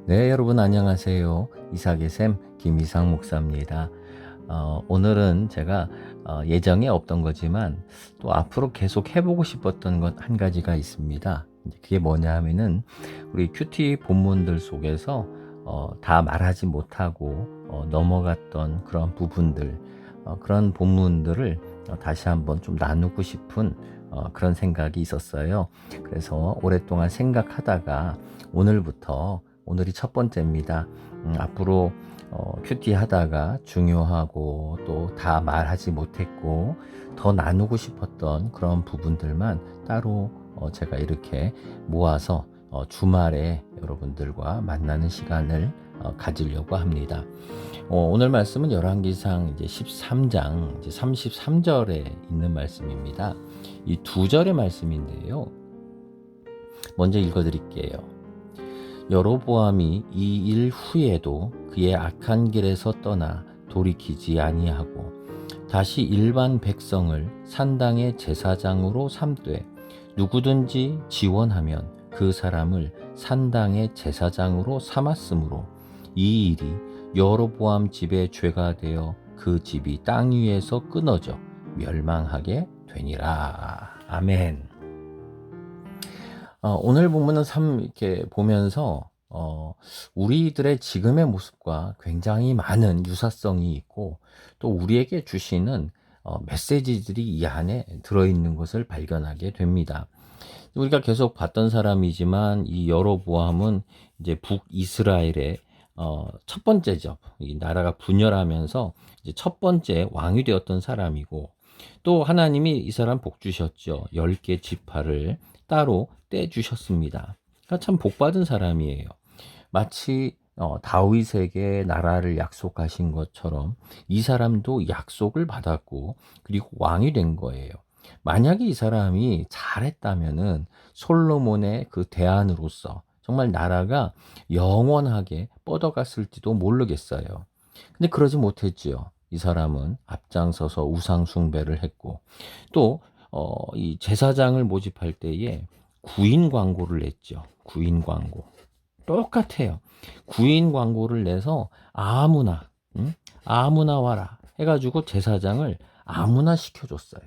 네, 여러분 안녕하세요. 이삭의 샘 김이상 목사입니다. 오늘은 제가 예정에 없던 거지만 또 앞으로 계속 해보고 싶었던 것 한 가지가 있습니다. 그게 뭐냐 하면은 우리 큐티 본문들 속에서 다 말하지 못하고 넘어갔던 그런 부분들, 그런 본문들을 다시 한번 좀 나누고 싶은 그런 생각이 있었어요. 그래서 오랫동안 생각하다가 오늘이 첫 번째입니다. 앞으로 큐티 하다가 중요하고 또 다 말하지 못했고 더 나누고 싶었던 그런 부분들만 따로 제가 이렇게 모아서 주말에 여러분들과 만나는 시간을 가지려고 합니다. 오늘 말씀은 열왕기상 이제 13장 이제 33절에 있는 말씀입니다. 이 두 절의 말씀인데요. 먼저 읽어드릴게요. 여로보암이 이 일 후에도 그의 악한 길에서 떠나 돌이키지 아니하고 다시 일반 백성을 산당의 제사장으로 삼되 누구든지 지원하면 그 사람을 산당의 제사장으로 삼았으므로 이 일이 여로보암 집의 죄가 되어 그 집이 땅 위에서 끊어져 멸망하게 되니라. 아멘. 오늘 본문은 이렇게 보면서 우리들의 지금의 모습과 굉장히 많은 유사성이 있고 또 우리에게 주시는 메시지들이 이 안에 들어있는 것을 발견하게 됩니다. 우리가 계속 봤던 사람이지만 이 여로보암은 이제 북이스라엘의 첫 번째죠. 이 나라가 분열하면서 이제 첫 번째 왕이 되었던 사람이고 또 하나님이 이 사람 복 주셨죠. 10개 지파를 따로 떼주셨습니다. 그러니까 참 복받은 사람이에요. 마치 다윗에게 나라를 약속하신 것처럼 이 사람도 약속을 받았고 그리고 왕이 된 거예요. 만약에 이 사람이 잘했다면은 솔로몬의 그 대안으로서 정말 나라가 영원하게 뻗어갔을지도 모르겠어요. 근데 그러지 못했지요. 이 사람은 앞장서서 우상 숭배를 했고 또 이 제사장을 모집할 때에 구인 광고를 냈죠. 구인 광고. 똑같아요. 구인 광고를 내서 아무나 와라 해가지고 제사장을 아무나 시켜줬어요.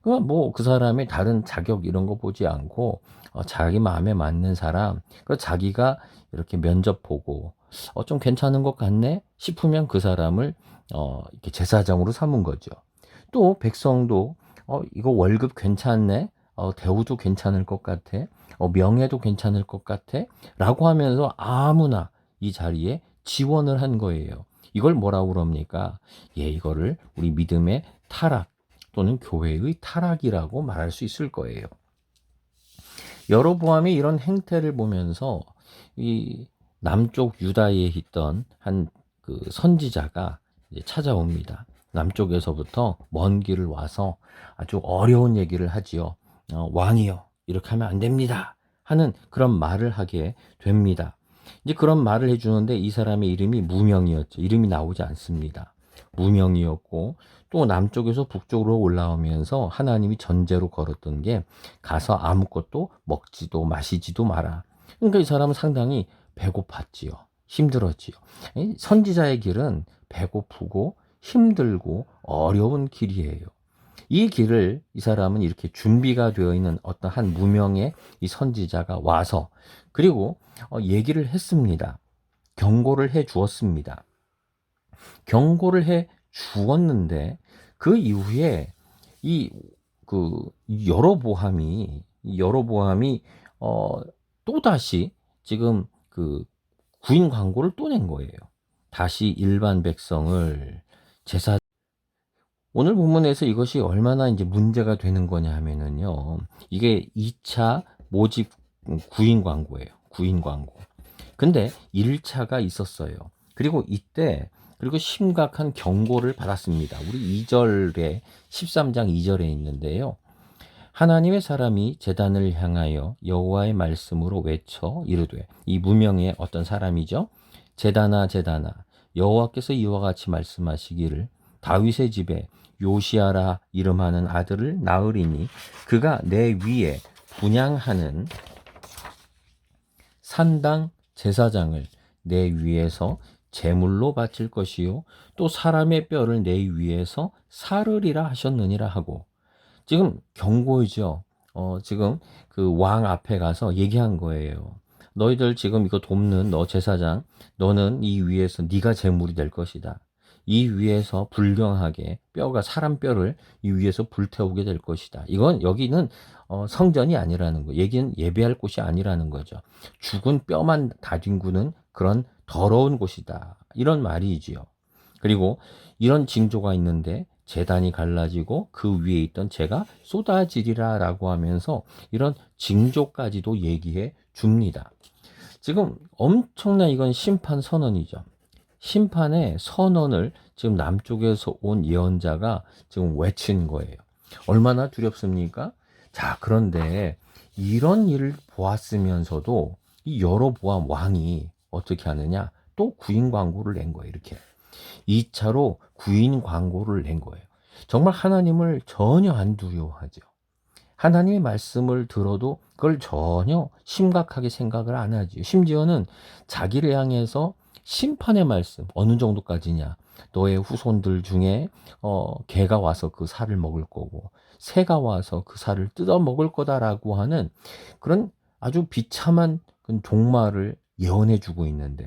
그러니까 뭐 그 사람의 다른 자격 이런 거 보지 않고 자기 마음에 맞는 사람, 자기가 이렇게 면접 보고 좀 괜찮은 것 같네 싶으면 그 사람을 이렇게 제사장으로 삼은 거죠. 또 백성도 이거 월급 괜찮네, 대우도 괜찮을 것 같아, 명예도 괜찮을 것 같아 라고 하면서 아무나 이 자리에 지원을 한 거예요. 이걸 뭐라고 그럽니까? 이거를 우리 믿음의 타락 또는 교회의 타락이라고 말할 수 있을 거예요. 여로보암이 이런 행태를 보면서 이 남쪽 유다에 있던 한 그 선지자가 이제 찾아옵니다. 남쪽에서부터 먼 길을 와서 아주 어려운 얘기를 하지요. 왕이요, 이렇게 하면 안 됩니다 하는 그런 말을 하게 됩니다. 이제 그런 말을 해주는데 이 사람의 이름이 무명이었죠. 이름이 나오지 않습니다. 무명이었고 또 남쪽에서 북쪽으로 올라오면서 하나님이 전제로 걸었던 게 가서 아무것도 먹지도 마시지도 마라. 그러니까 이 사람은 상당히 배고팠지요. 힘들었지요. 선지자의 길은 배고프고 힘들고 어려운 길이에요. 이 길을 이 사람은 이렇게 준비가 되어 있는 어떤 한 무명의 이 선지자가 와서 그리고 얘기를 했습니다. 경고를 해 주었습니다. 경고를 해 주었는데 그 이후에 이 그 여로보암이 또다시 지금 그 구인 광고를 또 낸 거예요. 다시 일반 백성을 제사 오늘 본문에서 이것이 얼마나 이제 문제가 되는 거냐 하면은요. 이게 2차 모집 구인 광고예요. 구인 광고. 근데 1차가 있었어요. 그리고 그리고 심각한 경고를 받았습니다. 우리 2절에 13장 2절에 있는데요. 하나님의 사람이 제단을 향하여 여호와의 말씀으로 외쳐 이르되, 이 무명의 어떤 사람이죠. 제단아 여호와께서 이와 같이 말씀하시기를 다윗의 집에 요시아라 이름하는 아들을 낳으리니 그가 내 위에 분향하는 산당 제사장을 내 위에서 제물로 바칠 것이요 또 사람의 뼈를 내 위에서 사르리라 하셨느니라 하고, 지금 경고이죠. 지금 그 왕 앞에 가서 얘기한 거예요. 너희들 지금 이거 돕는 너 제사장, 너는 이 위에서 네가 제물이 될 것이다. 이 위에서 불경하게 뼈가 사람 뼈를 이 위에서 불태우게 될 것이다. 이건 여기는 성전이 아니라는 거. 여기는 예배할 곳이 아니라는 거죠. 죽은 뼈만 다뒹구는 그런 더러운 곳이다. 이런 말이지요. 그리고 이런 징조가 있는데 제단이 갈라지고 그 위에 있던 재가 쏟아지리라 라고 하면서 이런 징조까지도 얘기해 줍니다. 지금 엄청난 이건 심판 선언이죠. 심판의 선언을 지금 남쪽에서 온 예언자가 지금 외친 거예요. 얼마나 두렵습니까? 자, 그런데 이런 일을 보았으면서도 이 여로보암 왕이 어떻게 하느냐? 또 구인 광고를 낸 거예요. 이렇게 2차로 구인 광고를 낸 거예요. 정말 하나님을 전혀 안 두려워하죠. 하나님의 말씀을 들어도 그걸 전혀 심각하게 생각을 안 하지요. 심지어는 자기를 향해서 심판의 말씀, 어느 정도까지냐? 너의 후손들 중에 개가 와서 그 살을 먹을 거고 새가 와서 그 살을 뜯어 먹을 거다라고 하는 그런 아주 비참한 그 종말을 예언해 주고 있는데,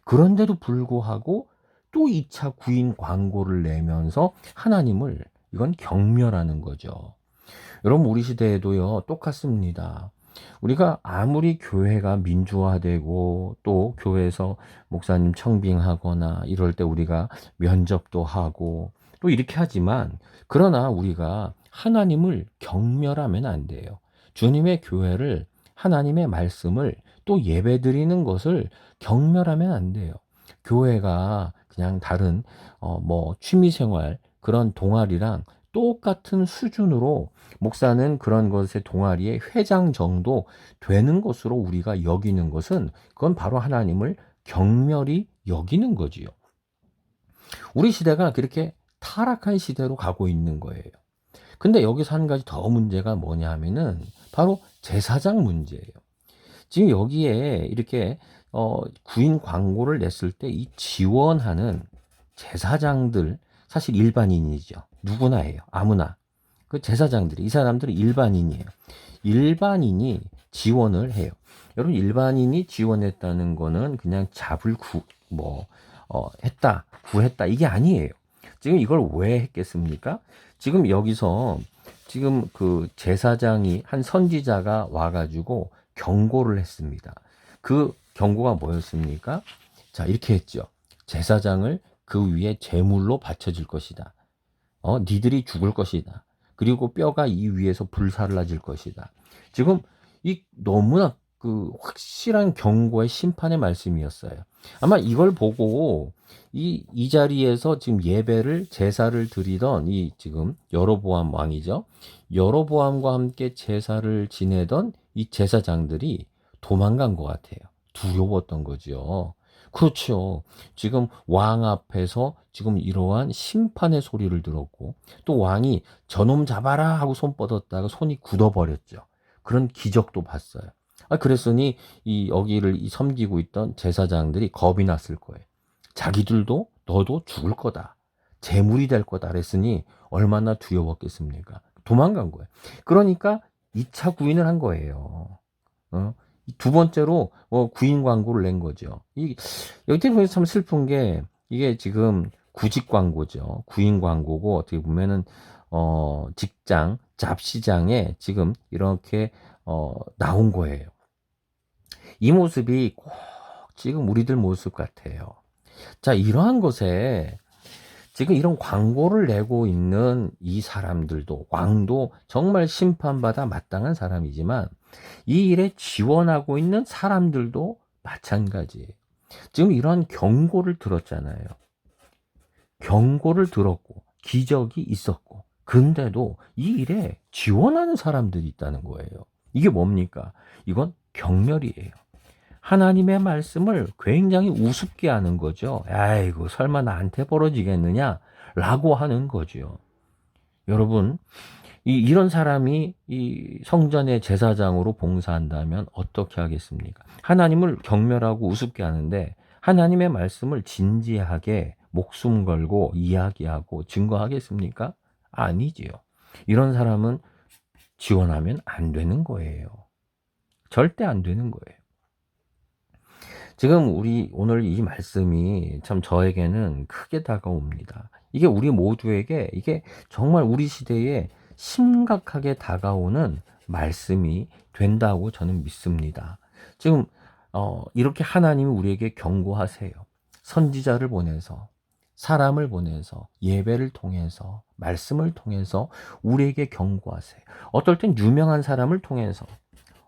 그런데도 불구하고 또 2차 구인 광고를 내면서 하나님을 이건 경멸하는 거죠. 여러분, 우리 시대에도요 똑같습니다. 우리가 아무리 교회가 민주화되고 또 교회에서 목사님 청빙하거나 이럴 때 우리가 면접도 하고 또 이렇게 하지만, 그러나 우리가 하나님을 경멸하면 안 돼요. 주님의 교회를, 하나님의 말씀을 또 예배드리는 것을 경멸하면 안 돼요. 교회가 그냥 다른 뭐 취미생활 그런 동아리랑 똑같은 수준으로 목사는 그런 것의 동아리의 회장 정도 되는 것으로 우리가 여기는 것은 그건 바로 하나님을 경멸히 여기는 거지요. 우리 시대가 그렇게 타락한 시대로 가고 있는 거예요. 근데 여기서 한 가지 더 문제가 뭐냐 하면은 바로 제사장 문제예요. 지금 여기에 이렇게 구인 광고를 냈을 때 이 지원하는 제사장들 사실 일반인이죠. 누구나 해요. 아무나. 그 제사장들이, 이 사람들은 일반인이에요. 일반인이 지원을 해요. 여러분, 일반인이 지원했다는 거는 그냥 잡을 했다, 구했다, 이게 아니에요. 지금 이걸 왜 했겠습니까? 지금 여기서 지금 그 제사장이, 한 선지자가 와가지고 경고를 했습니다. 그 경고가 뭐였습니까? 자, 이렇게 했죠. 제사장을 그 위에 제물로 바쳐질 것이다. 니들이 죽을 것이다. 그리고 뼈가 이 위에서 불살라질 것이다. 지금 이 너무나 그 확실한 경고의 심판의 말씀이었어요. 아마 이걸 보고 이 자리에서 지금 예배를, 제사를 드리던 이 지금 여로보암 왕이죠. 여로보암과 함께 제사를 지내던 이 제사장들이 도망간 것 같아요. 두려웠던 거죠. 그렇죠. 지금 왕 앞에서 지금 이러한 심판의 소리를 들었고, 또 왕이 저놈 잡아라 하고 손 뻗었다가 손이 굳어버렸죠. 그런 기적도 봤어요. 그랬으니 여기를 섬기고 있던 제사장들이 겁이 났을 거예요. 자기들도 너도 죽을 거다, 재물이 될 거다 그랬으니 얼마나 두려웠겠습니까? 도망간 거예요. 그러니까 2차 구인을 한 거예요. 두 번째로 구인 광고를 낸 거죠. 여기 보면서 참 슬픈 게, 이게 지금 구직 광고죠. 구인 광고고, 어떻게 보면은 직장 잡시장에 지금 이렇게 나온 거예요. 이 모습이 꼭 지금 우리들 모습 같아요. 자, 이러한 것에 지금 이런 광고를 내고 있는 이 사람들도, 왕도 정말 심판받아 마땅한 사람이지만 이 일에 지원하고 있는 사람들도 마찬가지예요. 지금 이러한 경고를 들었잖아요. 경고를 들었고 기적이 있었고, 그런데도 이 일에 지원하는 사람들이 있다는 거예요. 이게 뭡니까? 이건 경멸이에요. 하나님의 말씀을 굉장히 우습게 하는 거죠. 아이고, 설마 나한테 벌어지겠느냐? 라고 하는 거죠. 여러분, 이런 사람이 이 성전의 제사장으로 봉사한다면 어떻게 하겠습니까? 하나님을 경멸하고 우습게 하는데 하나님의 말씀을 진지하게 목숨 걸고 이야기하고 증거하겠습니까? 아니지요. 이런 사람은 지원하면 안 되는 거예요. 절대 안 되는 거예요. 지금 우리 오늘 이 말씀이 참 저에게는 크게 다가옵니다. 이게 우리 모두에게 이게 정말 우리 시대에 심각하게 다가오는 말씀이 된다고 저는 믿습니다. 지금 이렇게 하나님이 우리에게 경고하세요. 선지자를 보내서, 사람을 보내서, 예배를 통해서, 말씀을 통해서 우리에게 경고하세요. 어떨 땐 유명한 사람을 통해서,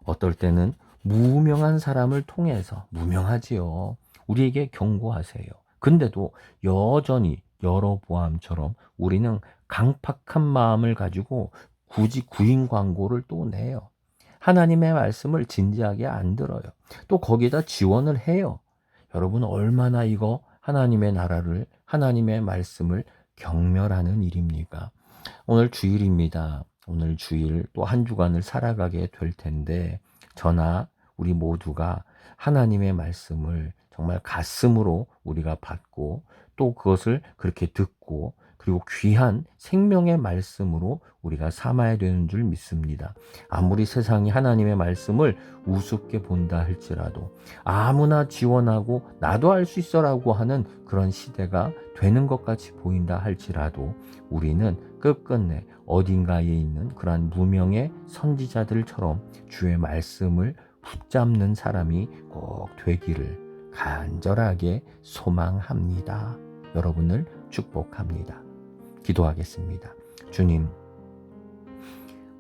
어떨 때는 무명한 사람을 통해서, 무명하지요, 우리에게 경고하세요. 근데도 여전히 여로보암처럼 우리는 강팍한 마음을 가지고 굳이 구인 광고를 또 내요. 하나님의 말씀을 진지하게 안 들어요. 또 거기다 지원을 해요. 여러분, 얼마나 이거 하나님의 나라를, 하나님의 말씀을 경멸하는 일입니까? 오늘 주일입니다. 오늘 주일 또 한 주간을 살아가게 될 텐데, 저나 우리 모두가 하나님의 말씀을 정말 가슴으로 우리가 받고, 또 그것을 그렇게 듣고, 그리고 귀한 생명의 말씀으로 우리가 삼아야 되는 줄 믿습니다. 아무리 세상이 하나님의 말씀을 우습게 본다 할지라도, 아무나 지원하고 나도 할 수 있어라고 하는 그런 시대가 되는 것 같이 보인다 할지라도, 우리는 끝끝내 어딘가에 있는 그러한 무명의 선지자들처럼 주의 말씀을 붙잡는 사람이 꼭 되기를 간절하게 소망합니다. 여러분을 축복합니다. 기도하겠습니다. 주님,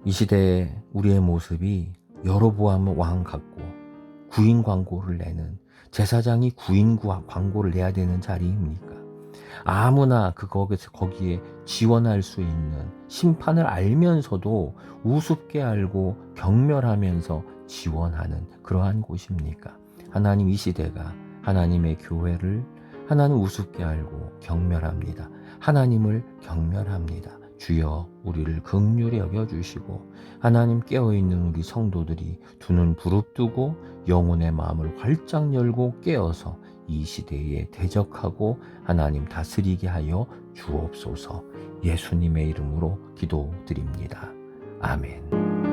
이 시대에 우리의 모습이 여로보암 왕 같고 구인 광고를 내는, 제사장이 구인 광고를 내야 되는 자리입니까? 아무나 거기에 지원할 수 있는, 심판을 알면서도 우습게 알고 경멸하면서 지원하는 그러한 곳입니까? 하나님, 이 시대가 하나님의 교회를 하나님 우습게 알고 경멸합니다. 하나님을 경멸합니다. 주여, 우리를 긍휼히 여겨주시고 하나님, 깨어있는 우리 성도들이 두 눈 부릅뜨고 영혼의 마음을 활짝 열고 깨어서 이 시대에 대적하고 하나님 다스리게 하여 주옵소서. 예수님의 이름으로 기도드립니다. 아멘.